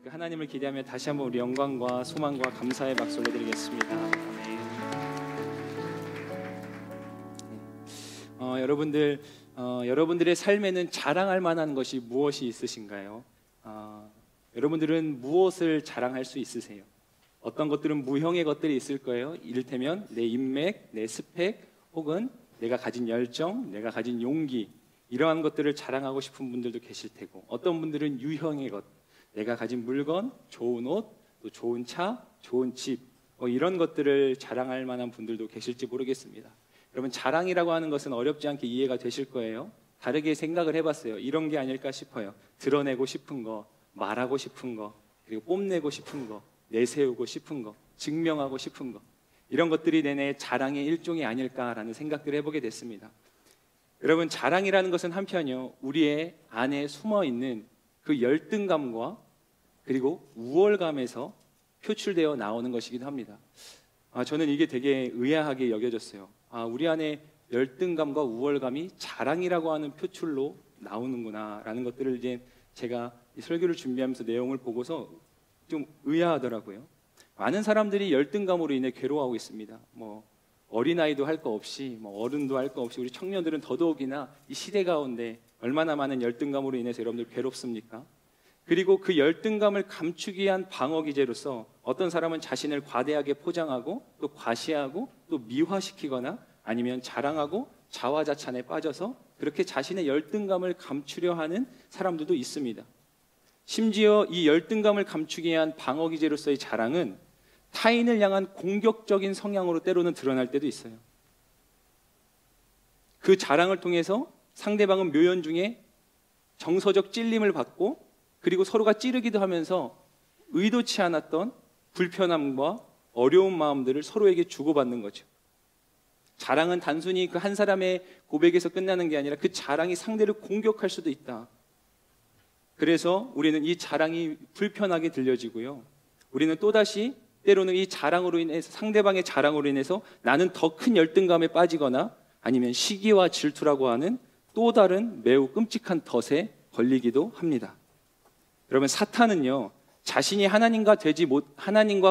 하나님을 기대하며 다시 한번 우리 영광과 소망과 감사의 박수 올려드리겠습니다. 아멘. 여러분들의 삶에는 자랑할 만한 것이 무엇이 있으신가요? 여러분들은 무엇을 자랑할 수 있으세요? 어떤 것들은 무형의 것들이 있을 거예요. 이를테면 내 인맥, 내 스펙, 혹은 내가 가진 열정, 내가 가진 용기, 이러한 것들을 자랑하고 싶은 분들도 계실 테고, 어떤 분들은 유형의 것, 내가 가진 물건, 좋은 옷, 또 좋은 차, 좋은 집, 이런 것들을 자랑할 만한 분들도 계실지 모르겠습니다. 여러분, 자랑이라고 하는 것은 어렵지 않게 이해가 되실 거예요. 다르게 생각을 해봤어요. 이런 게 아닐까 싶어요. 드러내고 싶은 거, 말하고 싶은 거, 그리고 뽐내고 싶은 거, 내세우고 싶은 거, 증명하고 싶은 거, 이런 것들이 내내 자랑의 일종이 아닐까라는 생각들을 해보게 됐습니다. 여러분, 자랑이라는 것은 한편요, 우리의 안에 숨어있는 그 열등감과 그리고 우월감에서 표출되어 나오는 것이기도 합니다. 저는 이게 되게 의아하게 여겨졌어요. 우리 안에 열등감과 우월감이 자랑이라고 하는 표출로 나오는구나 라는 것들을 이제 제가 이 설교를 준비하면서 내용을 보고서 좀 의아하더라고요. 많은 사람들이 열등감으로 인해 괴로워하고 있습니다. 어린아이도 할 거 없이, 어른도 할 거 없이, 우리 청년들은 더더욱이나 이 시대 가운데 얼마나 많은 열등감으로 인해서 여러분들 괴롭습니까? 그리고 그 열등감을 감추기 위한 방어 기제로서 어떤 사람은 자신을 과대하게 포장하고 또 과시하고 또 미화시키거나 아니면 자랑하고 자화자찬에 빠져서 그렇게 자신의 열등감을 감추려 하는 사람들도 있습니다. 심지어 이 열등감을 감추기 위한 방어 기제로서의 자랑은 타인을 향한 공격적인 성향으로 때로는 드러날 때도 있어요. 그 자랑을 통해서 상대방은 묘연 중에 정서적 찔림을 받고, 그리고 서로가 찌르기도 하면서 의도치 않았던 불편함과 어려운 마음들을 서로에게 주고받는 거죠. 자랑은 단순히 그 한 사람의 고백에서 끝나는 게 아니라 그 자랑이 상대를 공격할 수도 있다. 그래서 우리는 이 자랑이 불편하게 들려지고요, 우리는 또다시 때로는 이 자랑으로 인해서, 상대방의 자랑으로 인해서 나는 더 큰 열등감에 빠지거나 아니면 시기와 질투라고 하는 또 다른 매우 끔찍한 덫에 걸리기도 합니다. 여러분, 사탄은요, 자신이 하나님과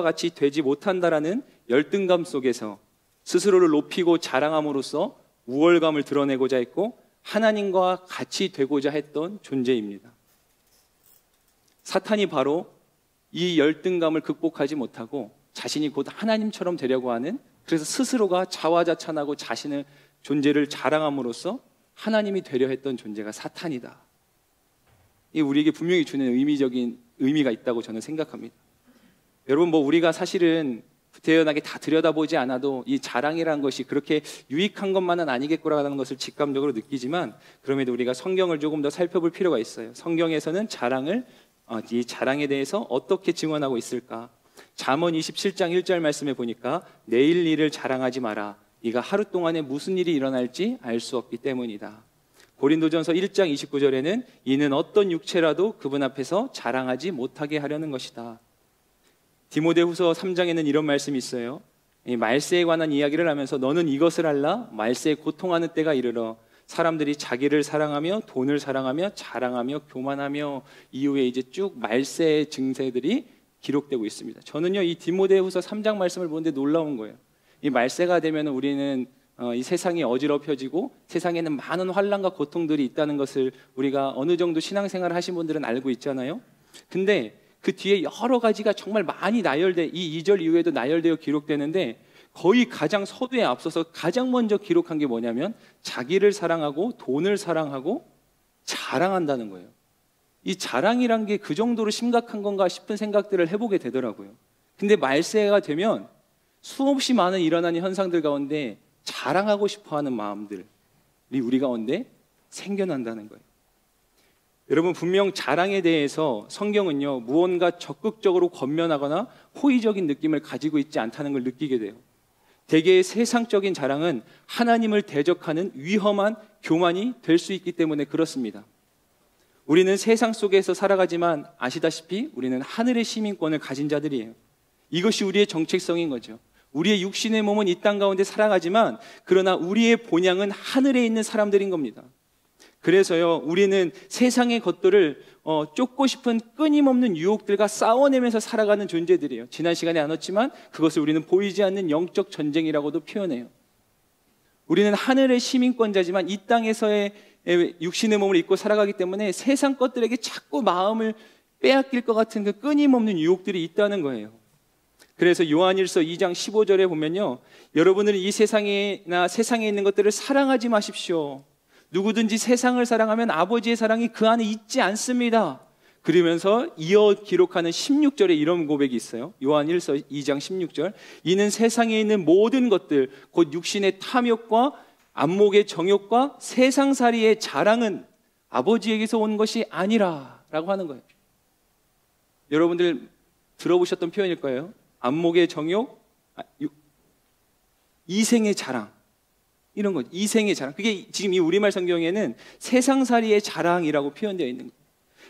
같이 되지 못한다라는 열등감 속에서 스스로를 높이고 자랑함으로써 우월감을 드러내고자 했고, 하나님과 같이 되고자 했던 존재입니다. 사탄이 바로 이 열등감을 극복하지 못하고 자신이 곧 하나님처럼 되려고 하는, 그래서 스스로가 자화자찬하고 자신의 존재를 자랑함으로써 하나님이 되려 했던 존재가 사탄이다. 이 우리에게 분명히 주는 의미적인 의미가 있다고 저는 생각합니다. 여러분, 우리가 사실은 대연하게 다 들여다보지 않아도 이 자랑이라는 것이 그렇게 유익한 것만은 아니겠구나라는 것을 직감적으로 느끼지만, 그럼에도 우리가 성경을 조금 더 살펴볼 필요가 있어요. 성경에서는 이 자랑에 대해서 어떻게 증언하고 있을까? 잠언 27장 1절 말씀에 보니까 내일 일을 자랑하지 마라. 네가 하루 동안에 무슨 일이 일어날지 알 수 없기 때문이다. 고린도전서 1장 29절에는 이는 어떤 육체라도 그분 앞에서 자랑하지 못하게 하려는 것이다. 디모데후서 3장에는 이런 말씀이 있어요. 이 말세에 관한 이야기를 하면서 너는 이것을 알라. 말세에 고통하는 때가 이르러 사람들이 자기를 사랑하며 돈을 사랑하며 자랑하며 교만하며, 이후에 이제 쭉 말세의 증세들이 기록되고 있습니다. 저는요, 이 디모데후서 3장 말씀을 보는데 놀라운 거예요. 이 말세가 되면 우리는 이 세상이 어지럽혀지고 세상에는 많은 환난과 고통들이 있다는 것을 우리가 어느 정도 신앙생활을 하신 분들은 알고 있잖아요. 근데 그 뒤에 여러 가지가 정말 많이 이 2절 이후에도 나열되어 기록되는데, 거의 가장 서두에 앞서서 가장 먼저 기록한 게 뭐냐면 자기를 사랑하고 돈을 사랑하고 자랑한다는 거예요. 이 자랑이란 게 그 정도로 심각한 건가 싶은 생각들을 해보게 되더라고요. 근데 말세가 되면 수없이 많은 일어나는 현상들 가운데 자랑하고 싶어하는 마음들이 우리 가운데 생겨난다는 거예요. 여러분, 분명 자랑에 대해서 성경은요, 무언가 적극적으로 권면하거나 호의적인 느낌을 가지고 있지 않다는 걸 느끼게 돼요. 대개의 세상적인 자랑은 하나님을 대적하는 위험한 교만이 될 수 있기 때문에 그렇습니다. 우리는 세상 속에서 살아가지만 아시다시피 우리는 하늘의 시민권을 가진 자들이에요. 이것이 우리의 정체성인 거죠. 우리의 육신의 몸은 이 땅 가운데 살아가지만 그러나 우리의 본향은 하늘에 있는 사람들인 겁니다. 그래서요, 우리는 세상의 것들을 쫓고 싶은 끊임없는 유혹들과 싸워내면서 살아가는 존재들이에요. 지난 시간에 나눴지만 그것을 우리는 보이지 않는 영적 전쟁이라고도 표현해요. 우리는 하늘의 시민권자지만 이 땅에서의 육신의 몸을 입고 살아가기 때문에 세상 것들에게 자꾸 마음을 빼앗길 것 같은 그 끊임없는 유혹들이 있다는 거예요. 그래서 요한일서 2장 15절에 보면요, 여러분은 이 세상이나 세상에 있는 것들을 사랑하지 마십시오. 누구든지 세상을 사랑하면 아버지의 사랑이 그 안에 있지 않습니다. 그러면서 이어 기록하는 16절에 이런 고백이 있어요. 요한일서 2장 16절. 이는 세상에 있는 모든 것들, 곧 육신의 탐욕과 안목의 정욕과 세상살이의 자랑은 아버지에게서 온 것이 아니라 라고 하는 거예요. 여러분들 들어보셨던 표현일 거예요. 안목의 정욕, 이생의 자랑, 이런 거, 이생의 자랑. 그게 지금 이 우리말 성경에는 세상살이의 자랑이라고 표현되어 있는 거예요.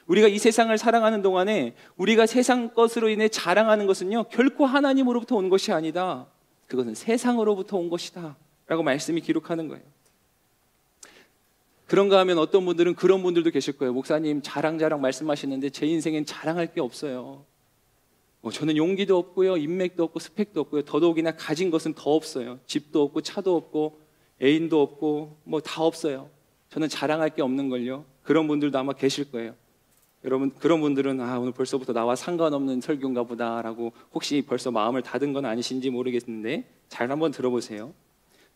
우리가 이 세상을 살아가는 동안에 우리가 세상 것으로 인해 자랑하는 것은요, 결코 하나님으로부터 온 것이 아니다. 그것은 세상으로부터 온 것이다 라고 말씀이 기록하는 거예요. 그런가 하면 어떤 분들은 그런 분들도 계실 거예요. 목사님 자랑 말씀하시는데 제 인생엔 자랑할 게 없어요. 저는 용기도 없고요, 인맥도 없고 스펙도 없고요, 더더욱이나 가진 것은 더 없어요. 집도 없고 차도 없고 애인도 없고 뭐 다 없어요. 저는 자랑할 게 없는 걸요. 그런 분들도 아마 계실 거예요. 여러분, 그런 분들은 오늘 벌써부터 나와 상관없는 설교인가 보다라고 혹시 벌써 마음을 닫은 건 아니신지 모르겠는데 잘 한번 들어보세요.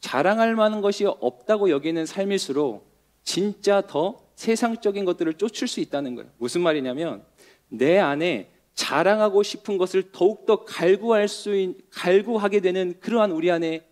자랑할 만한 것이 없다고 여기는 삶일수록 진짜 더 세상적인 것들을 쫓을 수 있다는 거예요. 무슨 말이냐면 내 안에 자랑하고 싶은 것을 더욱더 갈구하게 되는 그러한 우리 안에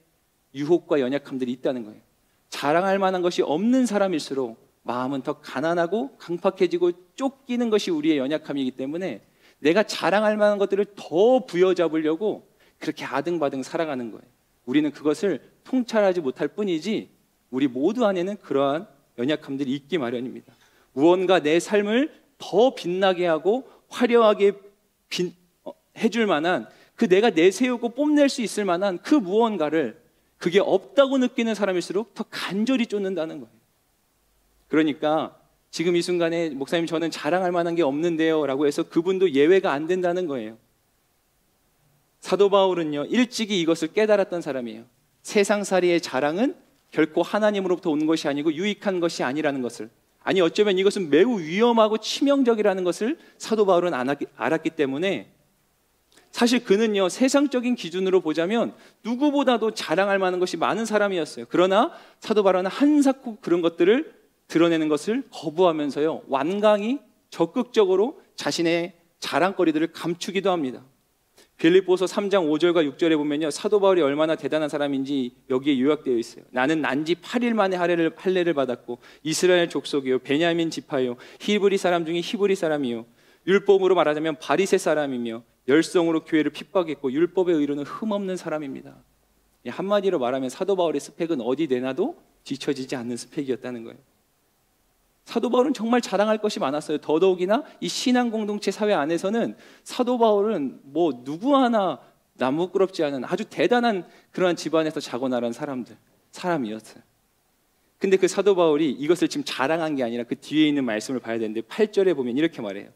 유혹과 연약함들이 있다는 거예요. 자랑할 만한 것이 없는 사람일수록 마음은 더 가난하고 강팍해지고 쫓기는 것이 우리의 연약함이기 때문에 내가 자랑할 만한 것들을 더 부여잡으려고 그렇게 아등바등 살아가는 거예요. 우리는 그것을 통찰하지 못할 뿐이지 우리 모두 안에는 그러한 연약함들이 있기 마련입니다. 무언가 내 삶을 더 빛나게 하고 화려하게 해줄 만한 그 내가 내세우고 뽐낼 수 있을 만한 그 무언가를 그게 없다고 느끼는 사람일수록 더 간절히 쫓는다는 거예요. 그러니까 지금 이 순간에 목사님 저는 자랑할 만한 게 없는데요 라고 해서 그분도 예외가 안 된다는 거예요. 사도 바울은요, 일찍이 이것을 깨달았던 사람이에요. 세상살이의 자랑은 결코 하나님으로부터 온 것이 아니고 유익한 것이 아니라는 것을, 아니 어쩌면 이것은 매우 위험하고 치명적이라는 것을 사도 바울은 알았기 때문에 사실 그는요, 세상적인 기준으로 보자면 누구보다도 자랑할 만한 것이 많은 사람이었어요. 그러나 사도 바울은 한사코 그런 것들을 드러내는 것을 거부하면서요, 완강히 적극적으로 자신의 자랑거리들을 감추기도 합니다. 빌립보서 3장 5절과 6절에 보면요, 사도 바울이 얼마나 대단한 사람인지 여기에 요약되어 있어요. 나는 난지 8일 만에 할례를 받았고 이스라엘 족속이요 베냐민 지파요 히브리 사람 중에 히브리 사람이요 율법으로 말하자면 바리새 사람이며 열성으로 교회를 핍박했고 율법의 의로는 흠없는 사람입니다. 한마디로 말하면 사도 바울의 스펙은 어디 내놔도 뒤처지지 않는 스펙이었다는 거예요. 사도 바울은 정말 자랑할 것이 많았어요. 더더욱이나 이 신앙 공동체 사회 안에서는 사도 바울은 뭐 누구 하나 나무끄럽지 않은 아주 대단한 그러한 집안에서 자고 나란 사람이었어요. 근데 그 사도 바울이 이것을 지금 자랑한 게 아니라 그 뒤에 있는 말씀을 봐야 되는데 8절에 보면 이렇게 말해요.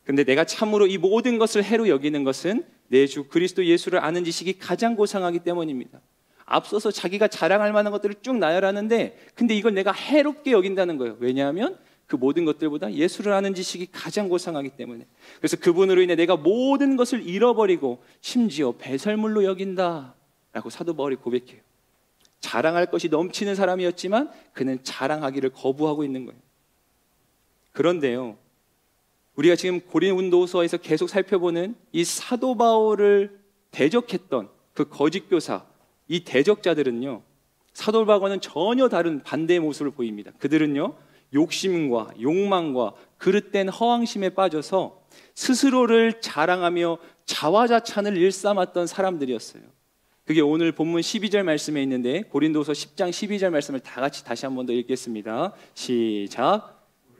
근데 내가 참으로 이 모든 것을 해로 여기는 것은 내 주 그리스도 예수를 아는 지식이 가장 고상하기 때문입니다. 앞서서 자기가 자랑할 만한 것들을 쭉 나열하는데 근데 이걸 내가 해롭게 여긴다는 거예요. 왜냐하면 그 모든 것들보다 예수를 아는 지식이 가장 고상하기 때문에. 그래서 그분으로 인해 내가 모든 것을 잃어버리고 심지어 배설물로 여긴다 라고 사도 바울이 고백해요. 자랑할 것이 넘치는 사람이었지만 그는 자랑하기를 거부하고 있는 거예요. 그런데요, 우리가 지금 고린도서에서 계속 살펴보는 이 사도 바울을 대적했던 그 거짓 교사, 이 대적자들은요, 사도 바울과는 전혀 다른 반대의 모습을 보입니다. 그들은요, 욕심과 욕망과 그릇된 허황심에 빠져서 스스로를 자랑하며 자화자찬을 일삼았던 사람들이었어요. 그게 오늘 본문 12절 말씀에 있는데 고린도서 10장 12절 말씀을 다 같이 다시 한 번 더 읽겠습니다. 시작.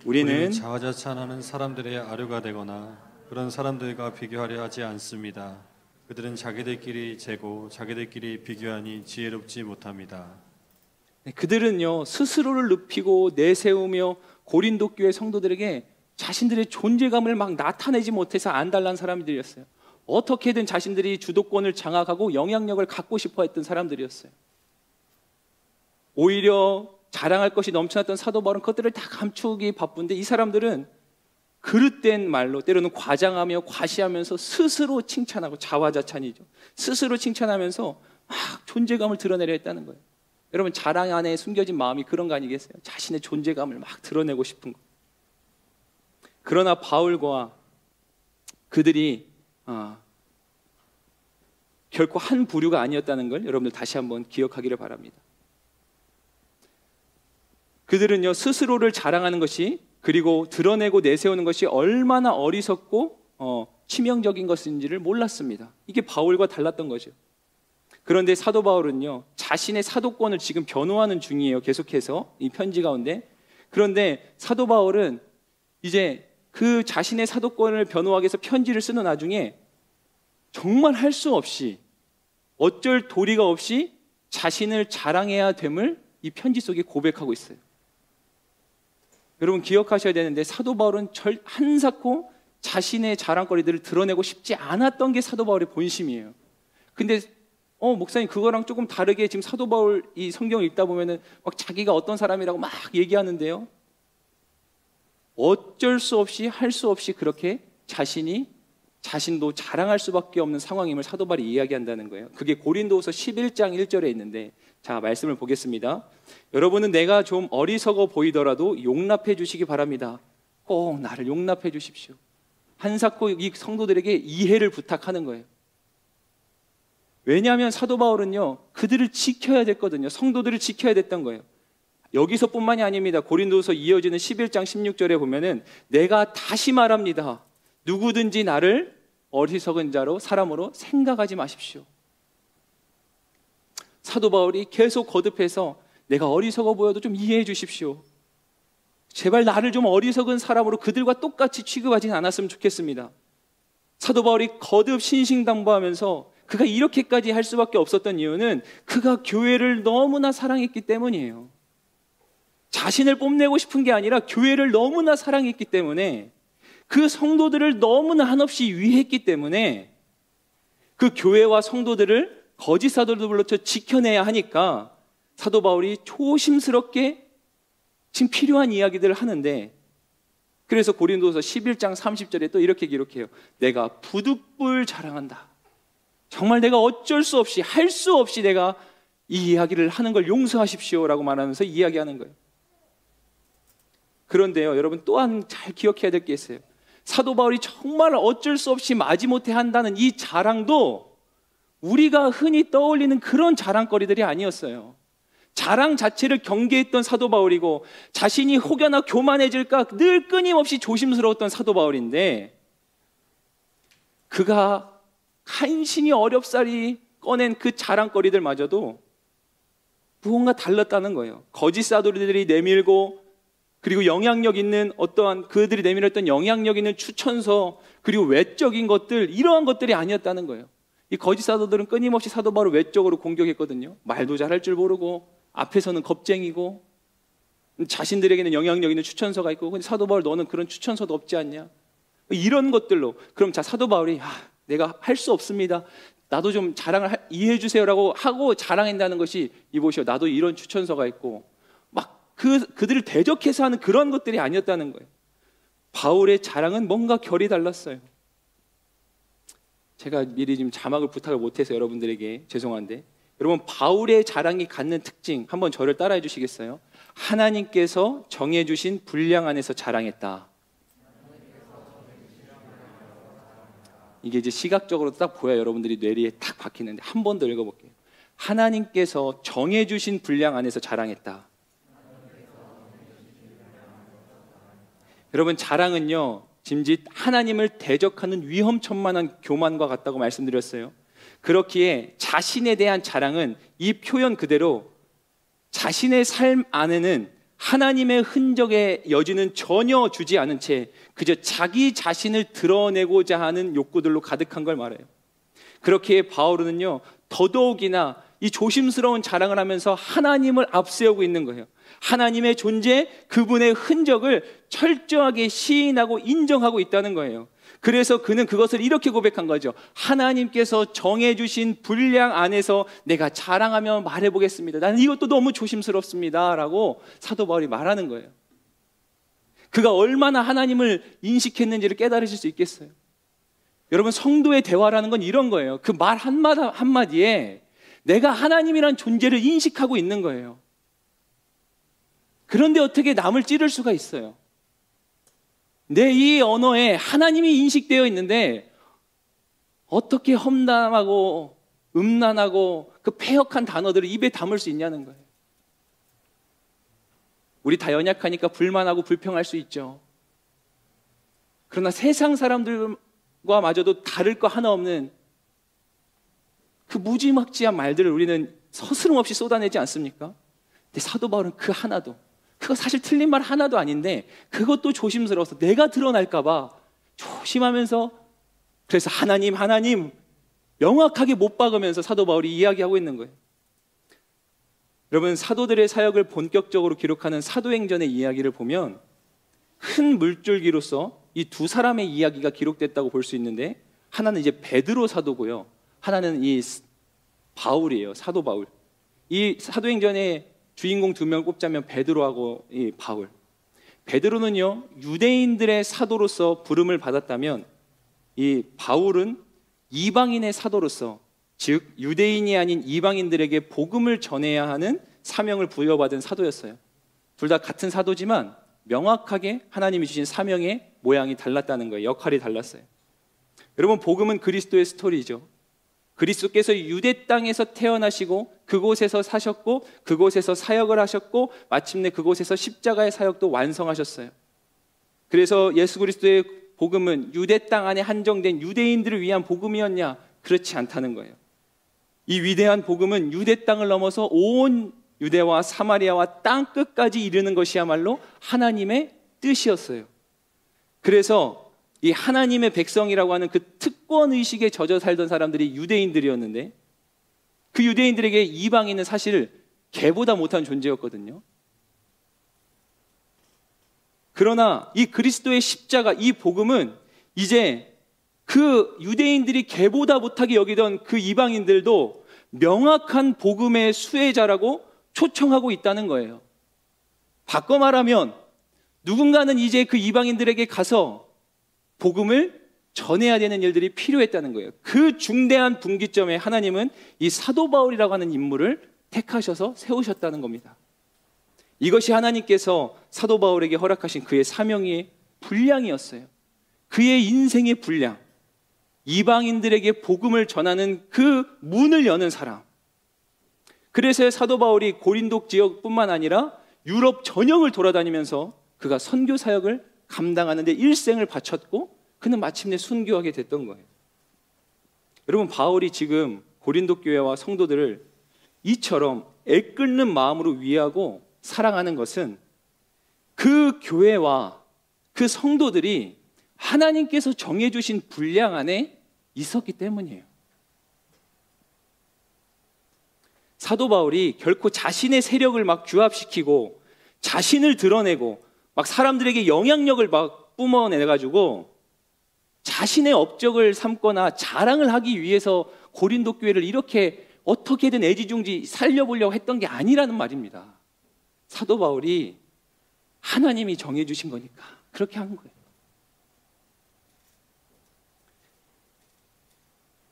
우리는 자화자찬하는 사람들의 아류가 되거나 그런 사람들과 비교하려 하지 않습니다. 그들은 자기들끼리 재고 자기들끼리 비교하니 지혜롭지 못합니다. 그들은요, 스스로를 높이고 내세우며 고린도 교회 성도들에게 자신들의 존재감을 막 나타내지 못해서 안달난 사람들이었어요. 어떻게든 자신들이 주도권을 장악하고 영향력을 갖고 싶어 했던 사람들이었어요. 오히려 자랑할 것이 넘쳐났던 사도 바울은 그것들을 다 감추기 바쁜데, 이 사람들은 그릇된 말로, 때로는 과장하며 과시하면서 스스로 칭찬하고, 자화자찬이죠. 스스로 칭찬하면서 막 존재감을 드러내려 했다는 거예요. 여러분, 자랑 안에 숨겨진 마음이 그런 거 아니겠어요? 자신의 존재감을 막 드러내고 싶은 거. 그러나 바울과 그들이 결코 한 부류가 아니었다는 걸 여러분들 다시 한번 기억하기를 바랍니다. 그들은요, 스스로를 자랑하는 것이, 그리고 드러내고 내세우는 것이 얼마나 어리석고 치명적인 것인지를 몰랐습니다. 이게 바울과 달랐던 거죠. 그런데 사도 바울은요, 자신의 사도권을 지금 변호하는 중이에요. 계속해서 이 편지 가운데. 그런데 사도 바울은 이제 그 자신의 사도권을 변호하기 위해서 편지를 쓰는 와중에 정말 할 수 없이, 어쩔 도리가 없이 자신을 자랑해야 됨을 이 편지 속에 고백하고 있어요. 여러분, 기억하셔야 되는데, 사도 바울은 한사코 자신의 자랑거리들을 드러내고 싶지 않았던 게 사도 바울의 본심이에요. 근데 목사님, 그거랑 조금 다르게 지금 사도 바울 이 성경을 읽다 보면은 막 자기가 어떤 사람이라고 막 얘기하는데요, 어쩔 수 없이, 할 수 없이 그렇게 자신도 자랑할 수밖에 없는 상황임을 사도 바울이 이야기한다는 거예요. 그게 고린도후서 11장 1절에 있는데, 자, 말씀을 보겠습니다. 여러분은 내가 좀 어리석어 보이더라도 용납해 주시기 바랍니다. 꼭 나를 용납해 주십시오. 한사코 이 성도들에게 이해를 부탁하는 거예요. 왜냐하면 사도 바울은요, 그들을 지켜야 됐거든요. 성도들을 지켜야 됐던 거예요. 여기서뿐만이 아닙니다. 고린도서 이어지는 11장 16절에 보면은, 내가 다시 말합니다. 누구든지 나를 어리석은 자로, 사람으로 생각하지 마십시오. 사도 바울이 계속 거듭해서 내가 어리석어 보여도 좀 이해해 주십시오. 제발 나를 좀 어리석은 사람으로 그들과 똑같이 취급하진 않았으면 좋겠습니다. 사도 바울이 거듭 신신당부하면서 그가 이렇게까지 할 수밖에 없었던 이유는 그가 교회를 너무나 사랑했기 때문이에요. 자신을 뽐내고 싶은 게 아니라 교회를 너무나 사랑했기 때문에, 그 성도들을 너무나 한없이 위했기 때문에 그 교회와 성도들을 거짓 사도들로부터 지켜내야 하니까 사도 바울이 조심스럽게 지금 필요한 이야기들을 하는데, 그래서 고린도서 11장 30절에 또 이렇게 기록해요. 내가 부득불 자랑한다. 정말 내가 어쩔 수 없이, 할 수 없이 내가 이 이야기를 하는 걸 용서하십시오라고 말하면서 이야기하는 거예요. 그런데요, 여러분, 또한 잘 기억해야 될 게 있어요. 사도 바울이 정말 어쩔 수 없이 마지못해 한다는 이 자랑도 우리가 흔히 떠올리는 그런 자랑거리들이 아니었어요. 자랑 자체를 경계했던 사도 바울이고, 자신이 혹여나 교만해질까 늘 끊임없이 조심스러웠던 사도 바울인데, 그가 간신히 어렵사리 꺼낸 그 자랑거리들마저도 무언가 달랐다는 거예요. 거짓 사도들이 내밀고, 그리고 영향력 있는 어떠한, 그들이 내밀었던 영향력 있는 추천서, 그리고 외적인 것들, 이러한 것들이 아니었다는 거예요. 이 거짓 사도들은 끊임없이 사도 바울을 외적으로 공격했거든요. 말도 잘할 줄 모르고, 앞에서는 겁쟁이고, 자신들에게는 영향력 있는 추천서가 있고, 근데 사도 바울, 너는 그런 추천서도 없지 않냐? 이런 것들로, 그럼 자, 사도 바울이 내가 할 수 없습니다, 나도 좀 자랑을 이해해 주세요라고 하고 자랑한다는 것이, 이보시오, 나도 이런 추천서가 있고, 막 그들을 대적해서 하는 그런 것들이 아니었다는 거예요. 바울의 자랑은 뭔가 결이 달랐어요. 제가 미리 지금 자막을 부탁을 못해서 여러분들에게 죄송한데, 여러분, 바울의 자랑이 갖는 특징, 한번 저를 따라해 주시겠어요? 하나님께서 정해주신 분량 안에서 자랑했다. 이게 이제 시각적으로 딱 보여요. 여러분들이 뇌리에 탁 박히는데, 한 번 더 읽어볼게요. 하나님께서 정해주신 분량 안에서 자랑했다. 여러분, 자랑은요, 짐짓 하나님을 대적하는 위험천만한 교만과 같다고 말씀드렸어요. 그렇기에 자신에 대한 자랑은 이 표현 그대로 자신의 삶 안에는 하나님의 흔적의 여지는 전혀 주지 않은 채 그저 자기 자신을 드러내고자 하는 욕구들로 가득한 걸 말해요. 그렇기에 바울은요, 더더욱이나 이 조심스러운 자랑을 하면서 하나님을 앞세우고 있는 거예요. 하나님의 존재, 그분의 흔적을 철저하게 시인하고 인정하고 있다는 거예요. 그래서 그는 그것을 이렇게 고백한 거죠. 하나님께서 정해주신 분량 안에서 내가 자랑하며 말해보겠습니다. 나는 이것도 너무 조심스럽습니다 라고 사도 바울이 말하는 거예요. 그가 얼마나 하나님을 인식했는지를 깨달으실 수 있겠어요. 여러분, 성도의 대화라는 건 이런 거예요. 그 말 한마디에 내가 하나님이란 존재를 인식하고 있는 거예요. 그런데 어떻게 남을 찌를 수가 있어요? 내 이 언어에 하나님이 인식되어 있는데 어떻게 험담하고 음란하고 그 패역한 단어들을 입에 담을 수 있냐는 거예요. 우리 다 연약하니까 불만하고 불평할 수 있죠. 그러나 세상 사람들과 마저도 다를 거 하나 없는 그 무지막지한 말들을 우리는 서스름없이 쏟아내지 않습니까? 근데 사도 바울은 그 하나도, 그거 사실 틀린 말 하나도 아닌데 그것도 조심스러워서 내가 드러날까 봐 조심하면서, 그래서 하나님 명확하게 못 박으면서 사도 바울이 이야기하고 있는 거예요. 여러분, 사도들의 사역을 본격적으로 기록하는 사도행전의 이야기를 보면 큰 물줄기로서 이 두 사람의 이야기가 기록됐다고 볼 수 있는데, 하나는 이제 베드로 사도고요, 하나는 이 바울이에요. 사도 바울. 이 사도행전의 주인공 두 명을 꼽자면 베드로하고 이 바울. 베드로는요, 유대인들의 사도로서 부름을 받았다면 이 바울은 이방인의 사도로서, 즉 유대인이 아닌 이방인들에게 복음을 전해야 하는 사명을 부여받은 사도였어요. 둘 다 같은 사도지만 명확하게 하나님이 주신 사명의 모양이 달랐다는 거예요. 역할이 달랐어요. 여러분, 복음은 그리스도의 스토리죠. 그리스도께서 유대 땅에서 태어나시고 그곳에서 사셨고 그곳에서 사역을 하셨고 마침내 그곳에서 십자가의 사역도 완성하셨어요. 그래서 예수 그리스도의 복음은 유대 땅 안에 한정된 유대인들을 위한 복음이었냐? 그렇지 않다는 거예요. 이 위대한 복음은 유대 땅을 넘어서 온 유대와 사마리아와 땅 끝까지 이르는 것이야말로 하나님의 뜻이었어요. 그래서 이 하나님의 백성이라고 하는 그 특권의식에 젖어 살던 사람들이 유대인들이었는데, 그 유대인들에게 이방인은 사실 개보다 못한 존재였거든요. 그러나 이 그리스도의 십자가, 이 복음은 이제 그 유대인들이 개보다 못하게 여기던 그 이방인들도 명확한 복음의 수혜자라고 초청하고 있다는 거예요. 바꿔 말하면 누군가는 이제 그 이방인들에게 가서 복음을 전해야 되는 일들이 필요했다는 거예요. 그 중대한 분기점에 하나님은 이 사도 바울이라고 하는 인물을 택하셔서 세우셨다는 겁니다. 이것이 하나님께서 사도 바울에게 허락하신 그의 사명의 분량이었어요. 그의 인생의 분량, 이방인들에게 복음을 전하는 그 문을 여는 사람. 그래서 사도 바울이 고린도 지역뿐만 아니라 유럽 전역을 돌아다니면서 그가 선교 사역을 감당하는 데 일생을 바쳤고 그는 마침내 순교하게 됐던 거예요. 여러분, 바울이 지금 고린도 교회와 성도들을 이처럼 애끓는 마음으로 위하고 사랑하는 것은 그 교회와 그 성도들이 하나님께서 정해주신 분량 안에 있었기 때문이에요. 사도 바울이 결코 자신의 세력을 막 규합시키고 자신을 드러내고 막 사람들에게 영향력을 막 뿜어내가지고 자신의 업적을 삼거나 자랑을 하기 위해서 고린도 교회를 이렇게 어떻게든 애지중지 살려보려고 했던 게 아니라는 말입니다. 사도 바울이 하나님이 정해주신 거니까 그렇게 한 거예요.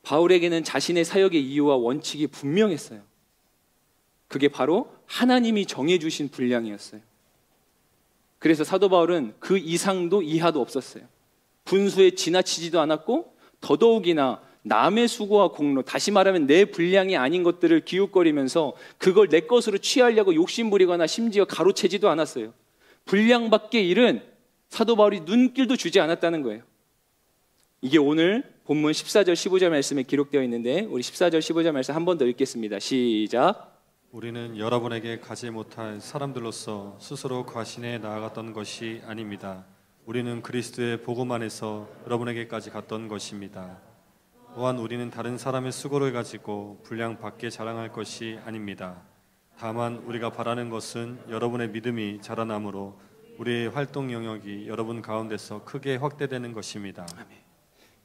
바울에게는 자신의 사역의 이유와 원칙이 분명했어요. 그게 바로 하나님이 정해주신 분량이었어요. 그래서 사도 바울은 그 이상도 이하도 없었어요. 분수에 지나치지도 않았고 더더욱이나 남의 수고와 공로, 다시 말하면 내 분량이 아닌 것들을 기웃거리면서 그걸 내 것으로 취하려고 욕심부리거나 심지어 가로채지도 않았어요. 분량 밖의 일은 사도 바울이 눈길도 주지 않았다는 거예요. 이게 오늘 본문 14절 15절 말씀에 기록되어 있는데 우리 14절 15절 말씀 한 번 더 읽겠습니다. 시작. 우리는 여러분에게 가지 못할 사람들로서 스스로 과신해 나아갔던 것이 아닙니다. 우리는 그리스도의 복음 안에서 여러분에게까지 갔던 것입니다. 또한 우리는 다른 사람의 수고를 가지고 분량 밖에 자랑할 것이 아닙니다. 다만 우리가 바라는 것은 여러분의 믿음이 자라남으로 우리의 활동 영역이 여러분 가운데서 크게 확대되는 것입니다.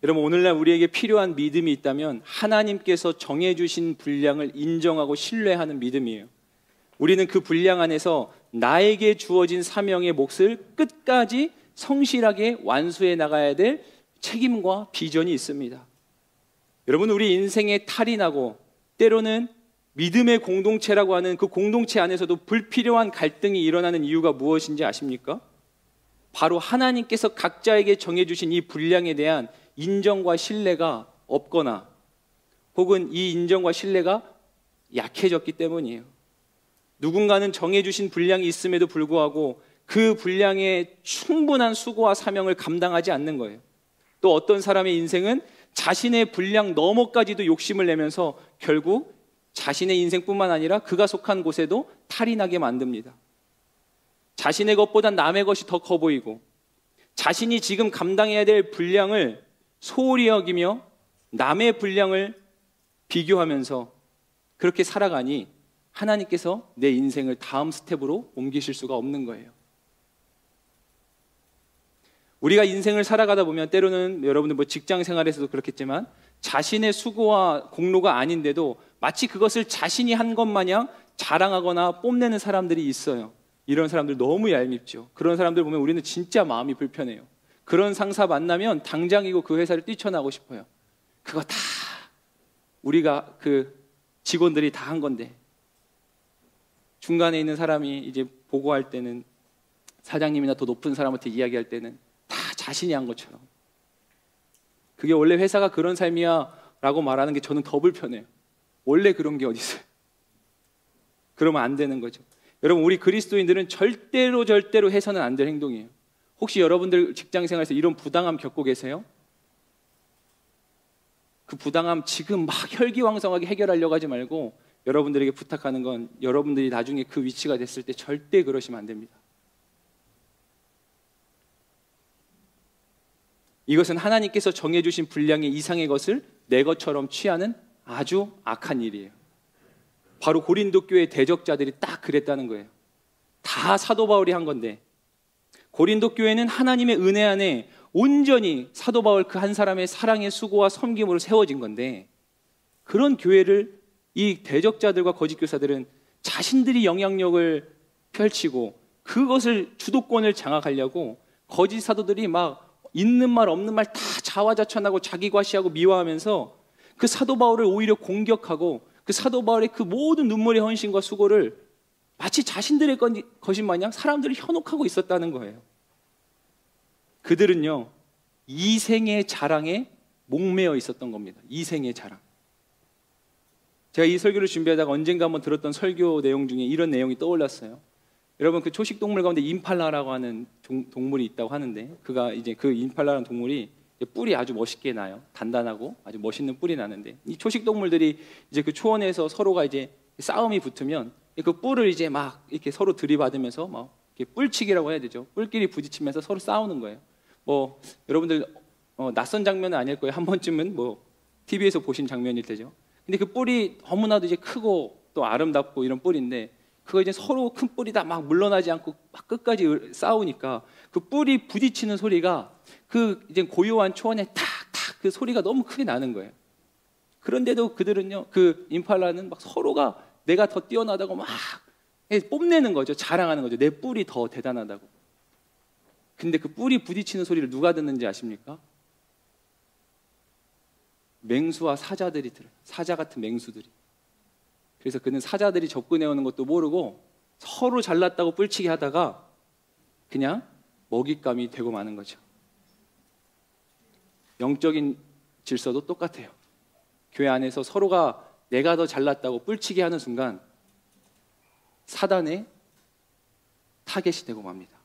여러분, 오늘날 우리에게 필요한 믿음이 있다면 하나님께서 정해주신 분량을 인정하고 신뢰하는 믿음이에요. 우리는 그 분량 안에서 나에게 주어진 사명의 몫을 끝까지 성실하게 완수해 나가야 될 책임과 비전이 있습니다. 여러분, 우리 인생에 탈이 나고 때로는 믿음의 공동체라고 하는 그 공동체 안에서도 불필요한 갈등이 일어나는 이유가 무엇인지 아십니까? 바로 하나님께서 각자에게 정해주신 이 분량에 대한 인정과 신뢰가 없거나 혹은 이 인정과 신뢰가 약해졌기 때문이에요. 누군가는 정해주신 분량이 있음에도 불구하고 그 분량의 충분한 수고와 사명을 감당하지 않는 거예요. 또 어떤 사람의 인생은 자신의 분량 너머까지도 욕심을 내면서 결국 자신의 인생뿐만 아니라 그가 속한 곳에도 탈이 나게 만듭니다. 자신의 것보단 남의 것이 더 커 보이고 자신이 지금 감당해야 될 분량을 소홀히 여기며 남의 분량을 비교하면서 그렇게 살아가니 하나님께서 내 인생을 다음 스텝으로 옮기실 수가 없는 거예요. 우리가 인생을 살아가다 보면 때로는 여러분들 뭐 직장 생활에서도 그렇겠지만 자신의 수고와 공로가 아닌데도 마치 그것을 자신이 한 것 마냥 자랑하거나 뽐내는 사람들이 있어요. 이런 사람들 너무 얄밉죠. 그런 사람들 보면 우리는 진짜 마음이 불편해요. 그런 상사 만나면 당장이고 그 회사를 뛰쳐나오고 싶어요. 그거 다 우리가 그 직원들이 다 한 건데 중간에 있는 사람이 이제 보고할 때는 사장님이나 더 높은 사람한테 이야기할 때는 다 자신이 한 것처럼 그게 원래 회사가 그런 삶이야 라고 말하는 게 저는 더 불편해요. 원래 그런 게 어디 있어요? 그러면 안 되는 거죠. 여러분, 우리 그리스도인들은 절대로 해서는 안 될 행동이에요. 혹시 여러분들 직장생활에서 이런 부당함 겪고 계세요? 그 부당함 지금 막 혈기왕성하게 해결하려고 하지 말고 여러분들에게 부탁하는 건 여러분들이 나중에 그 위치가 됐을 때 절대 그러시면 안 됩니다. 이것은 하나님께서 정해주신 분량의 이상의 것을 내 것처럼 취하는 아주 악한 일이에요. 바로 고린도 교회 대적자들이 딱 그랬다는 거예요. 다 사도 바울이 한 건데 고린도 교회는 하나님의 은혜 안에 온전히 사도 바울 그 한 사람의 사랑의 수고와 섬김으로 세워진 건데 그런 교회를 이 대적자들과 거짓 교사들은 자신들이 영향력을 펼치고 그것을 주도권을 장악하려고 거짓 사도들이 막 있는 말 없는 말 다 자화자찬하고 자기 과시하고 미화하면서 그 사도 바울을 오히려 공격하고 그 사도 바울의 그 모든 눈물의 헌신과 수고를 마치 자신들의 것인 마냥 사람들을 현혹하고 있었다는 거예요. 그들은요 이생의 자랑에 목매어 있었던 겁니다. 이생의 자랑. 제가 이 설교를 준비하다가 언젠가 한번 들었던 설교 내용 중에 이런 내용이 떠올랐어요. 여러분, 그 초식동물 가운데 임팔라라고 하는 동물이 있다고 하는데 그가 이제 그 임팔라라는 동물이 뿔이 아주 멋있게 나요. 단단하고 아주 멋있는 뿔이 나는데 이 초식동물들이 이제 그 초원에서 서로가 이제 싸움이 붙으면 그 뿔을 이제 막 이렇게 서로 들이받으면서 막 이렇게 뿔치기라고 해야 되죠. 뿔끼리 부딪히면서 서로 싸우는 거예요. 뭐 여러분들 낯선 장면은 아닐 거예요. 한 번쯤은 뭐 TV에서 보신 장면일 테죠. 근데 그 뿔이 너무나도 이제 크고 또 아름답고 이런 뿔인데 그거 이제 서로 큰 뿔이다 막 물러나지 않고 막 끝까지 싸우니까 그 뿔이 부딪히는 소리가 그 이제 고요한 초원에 탁탁 그 소리가 너무 크게 나는 거예요. 그런데도 그들은요, 그 임팔라는 막 서로가 내가 더 뛰어나다고 막 뽐내는 거죠. 자랑하는 거죠. 내 뿔이 더 대단하다고. 근데 그 뿔이 부딪히는 소리를 누가 듣는지 아십니까? 맹수와 사자들이 들어요. 사자 같은 맹수들이. 그래서 그는 사자들이 접근해 오는 것도 모르고 서로 잘났다고 뿔치게 하다가 그냥 먹잇감이 되고 마는 거죠. 영적인 질서도 똑같아요. 교회 안에서 서로가 내가 더 잘났다고 뿔치게 하는 순간 사단의 타겟이 되고 맙니다.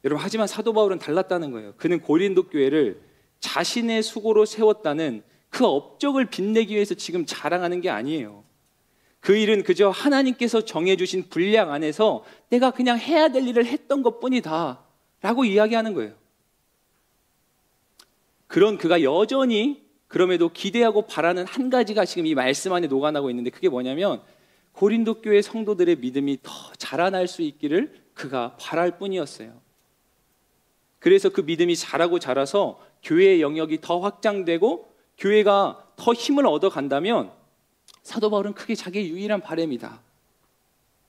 여러분, 하지만 사도 바울은 달랐다는 거예요. 그는 고린도 교회를 자신의 수고로 세웠다는 그 업적을 빛내기 위해서 지금 자랑하는 게 아니에요. 그 일은 그저 하나님께서 정해주신 분량 안에서 내가 그냥 해야 될 일을 했던 것뿐이다 라고 이야기하는 거예요. 그런 그가 여전히 그럼에도 기대하고 바라는 한 가지가 지금 이 말씀 안에 녹아나고 있는데, 그게 뭐냐면 고린도 교회 성도들의 믿음이 더 자라날 수 있기를 그가 바랄 뿐이었어요. 그래서 그 믿음이 자라고 자라서 교회의 영역이 더 확장되고 교회가 더 힘을 얻어간다면 사도 바울은 그게 자기의 유일한 바람이다.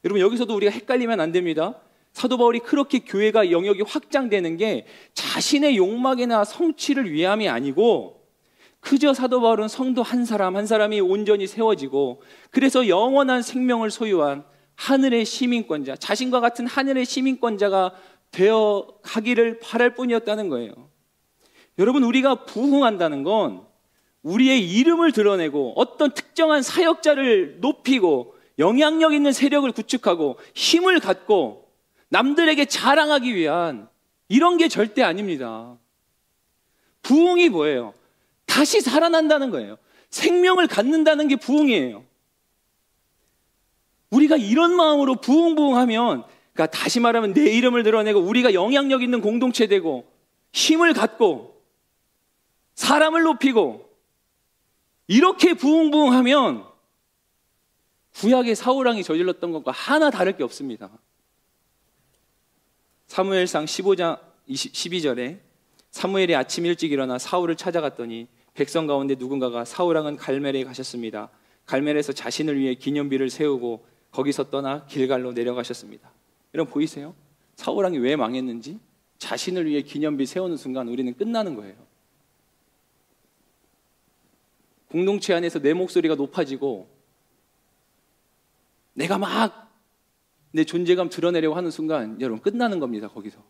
여러분, 여기서도 우리가 헷갈리면 안 됩니다. 사도 바울이 그렇게 교회가 영역이 확장되는 게 자신의 욕망이나 성취를 위함이 아니고, 그저 사도 바울은 성도 한 사람 한 사람이 온전히 세워지고 그래서 영원한 생명을 소유한 하늘의 시민권자, 자신과 같은 하늘의 시민권자가 되어 가기를 바랄 뿐이었다는 거예요. 여러분, 우리가 부흥한다는 건 우리의 이름을 드러내고 어떤 특정한 사역자를 높이고 영향력 있는 세력을 구축하고 힘을 갖고 남들에게 자랑하기 위한 이런 게 절대 아닙니다. 부흥이 뭐예요? 다시 살아난다는 거예요. 생명을 갖는다는 게 부흥이에요. 우리가 이런 마음으로 부흥하면, 그러니까 다시 말하면 내 이름을 드러내고 우리가 영향력 있는 공동체 되고 힘을 갖고 사람을 높이고 이렇게 부흥하면 구약의 사울왕이 저질렀던 것과 하나 다를 게 없습니다. 사무엘상 15장 12절에 사무엘이 아침 일찍 일어나 사울을 찾아갔더니 백성 가운데 누군가가 사울왕은 갈멜에 가셨습니다. 갈멜에서 자신을 위해 기념비를 세우고 거기서 떠나 길갈로 내려가셨습니다. 여러분, 보이세요? 사울왕이 왜 망했는지 자신을 위해 기념비 세우는 순간 우리는 끝나는 거예요. 공동체 안에서 내 목소리가 높아지고 내가 막 내 존재감 드러내려고 하는 순간 여러분 끝나는 겁니다. 거기서.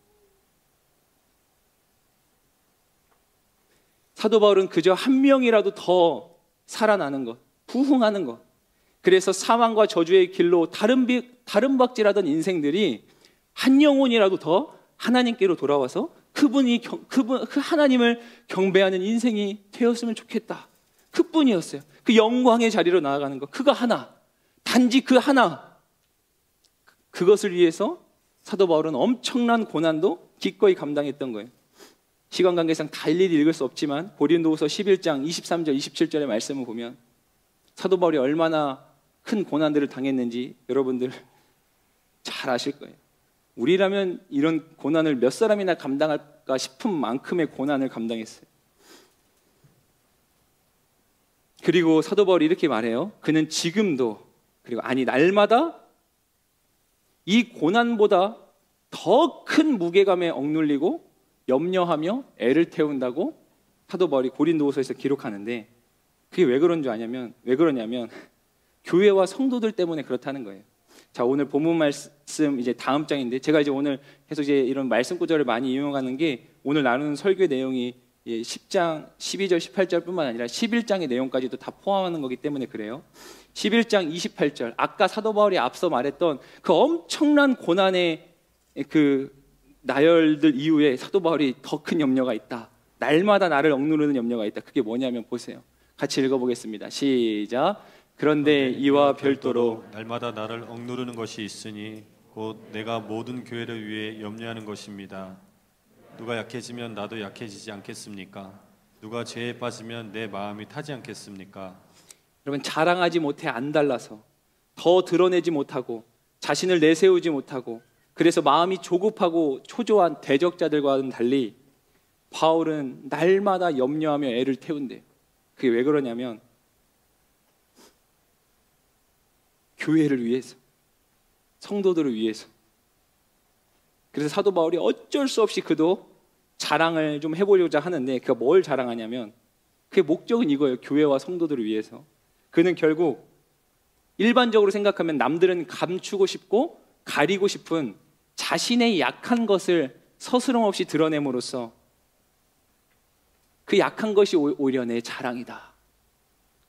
사도 바울은 그저 한 명이라도 더 살아나는 것, 부흥하는 것, 그래서 사망과 저주의 길로 다름박질하던 인생들이 한 영혼이라도 더 하나님께로 돌아와서 그 하나님을 경배하는 인생이 되었으면 좋겠다. 그뿐이었어요. 그 영광의 자리로 나아가는 것, 그거 하나, 단지 그 하나, 그것을 위해서 사도 바울은 엄청난 고난도 기꺼이 감당했던 거예요. 시간 관계상 다 일일이 읽을 수 없지만 고린도후서 11장 23절 27절의 말씀을 보면 사도 바울이 얼마나 큰 고난들을 당했는지 여러분들 잘 아실 거예요. 우리라면 이런 고난을 몇 사람이나 감당할까 싶은 만큼의 고난을 감당했어요. 그리고 사도 바울이 이렇게 말해요. 그는 지금도, 그리고 날마다 이 고난보다 더 큰 무게감에 억눌리고 염려하며 애를 태운다고 사도 바울이 고린도후서에서 기록하는데, 그게 왜 그러냐면 교회와 성도들 때문에 그렇다는 거예요. 자, 오늘 본문 말씀 이제 다음 장인데, 제가 이제 오늘 계속 이제 이런 말씀 구절을 많이 이용하는 게 오늘 나누는 설교 내용이 10장 12절 18절뿐만 아니라 11장의 내용까지도 다 포함하는 거기 때문에 그래요. 11장 28절, 아까 사도 바울이 앞서 말했던 그 엄청난 고난의 그 나열들 이후에 사도 바울이 더 큰 염려가 있다. 날마다 나를 억누르는 염려가 있다. 그게 뭐냐면 보세요. 같이 읽어보겠습니다. 시작. 그런데 이와 별도로 날마다 나를 억누르는 것이 있으니 곧 내가 모든 교회를 위해 염려하는 것입니다. 누가 약해지면 나도 약해지지 않겠습니까? 누가 죄에 빠지면 내 마음이 타지 않겠습니까? 여러분, 자랑하지 못해 안달나서 더 드러내지 못하고 자신을 내세우지 못하고 그래서 마음이 조급하고 초조한 대적자들과는 달리 바울은 날마다 염려하며 애를 태운대요. 그게 왜 그러냐면 교회를 위해서, 성도들을 위해서. 그래서 사도 바울이 어쩔 수 없이 그도 자랑을 좀 해보려고 하는데, 그가 뭘 자랑하냐면 그게 목적은 이거예요. 교회와 성도들을 위해서. 그는 결국 일반적으로 생각하면 남들은 감추고 싶고 가리고 싶은 자신의 약한 것을 서스럼 없이 드러냄으로써 그 약한 것이 오히려 내 자랑이다.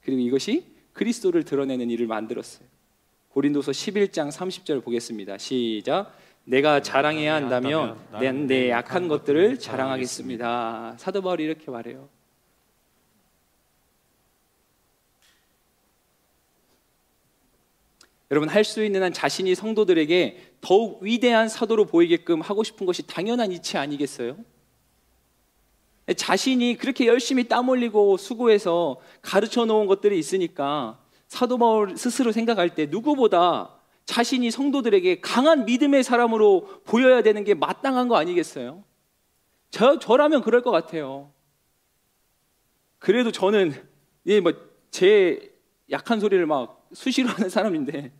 그리고 이것이 그리스도를 드러내는 일을 만들었어요. 고린도서 11장 30절 보겠습니다. 시작. 내가 자랑해야 한다면 내 약한 것들을 자랑하겠습니다. 사도 바울이 이렇게 말해요. 여러분, 할 수 있는 한 자신이 성도들에게 더욱 위대한 사도로 보이게끔 하고 싶은 것이 당연한 이치 아니겠어요? 자신이 그렇게 열심히 땀 흘리고 수고해서 가르쳐 놓은 것들이 있으니까 사도 바울 스스로 생각할 때 누구보다 자신이 성도들에게 강한 믿음의 사람으로 보여야 되는 게 마땅한 거 아니겠어요? 저라면 그럴 것 같아요. 그래도 저는 제 약한 소리를 막 수시로 하는 사람인데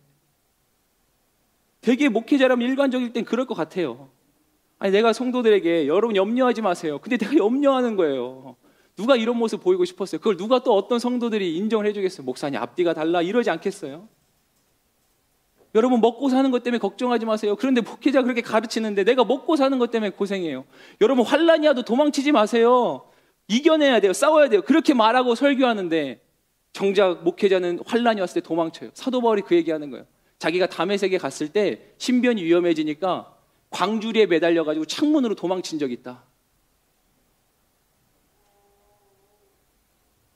되게 목회자라면 일관적일 땐 그럴 것 같아요. 아니, 내가 성도들에게 여러분 염려하지 마세요. 근데 내가 염려하는 거예요. 누가 이런 모습 보이고 싶었어요? 그걸 누가 또 어떤 성도들이 인정을 해주겠어요? 목사님 앞뒤가 달라 이러지 않겠어요? 여러분 먹고 사는 것 때문에 걱정하지 마세요. 그런데 목회자 그렇게 가르치는데 내가 먹고 사는 것 때문에 고생해요. 여러분 환난이 와도 도망치지 마세요. 이겨내야 돼요. 싸워야 돼요. 그렇게 말하고 설교하는데 정작 목회자는 환난이 왔을 때 도망쳐요. 사도 바울이 그 얘기하는 거예요. 자기가 다메섹에 갔을 때 신변이 위험해지니까 광주리에 매달려가지고 창문으로 도망친 적이 있다.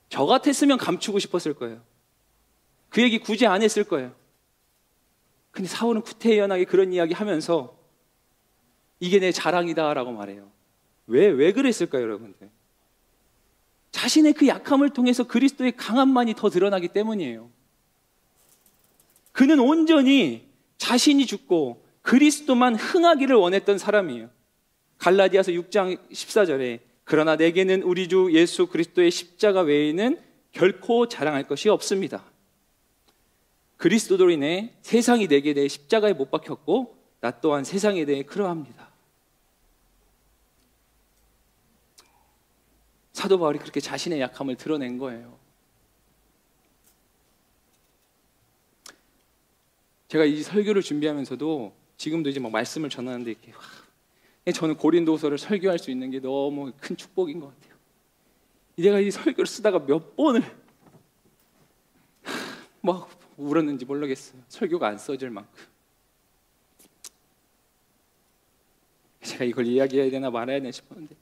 저 같았으면 감추고 싶었을 거예요. 그 얘기 굳이 안 했을 거예요. 근데 사울은 구태연하게 그런 이야기 하면서 이게 내 자랑이다라고 말해요. 왜 그랬을까요, 여러분들? 자신의 그 약함을 통해서 그리스도의 강함만이 더 드러나기 때문이에요. 그는 온전히 자신이 죽고 그리스도만 흥하기를 원했던 사람이에요. 갈라디아서 6장 14절에 그러나 내게는 우리 주 예수 그리스도의 십자가 외에는 결코 자랑할 것이 없습니다. 그리스도로 인해 세상이 내게 대해 십자가에 못 박혔고 나 또한 세상에 대해 그러합니다. 사도 바울이 그렇게 자신의 약함을 드러낸 거예요. 제가 이 설교를 준비하면서도 지금도 이제 막 말씀을 전하는데 이렇게 저는 고린도서를 설교할 수 있는 게 너무 큰 축복인 것 같아요. 내가 이 설교를 쓰다가 몇 번을 막 울었는지 모르겠어요. 설교가 안 써질 만큼. 제가 이걸 이야기해야 되나 말아야 되나 싶었는데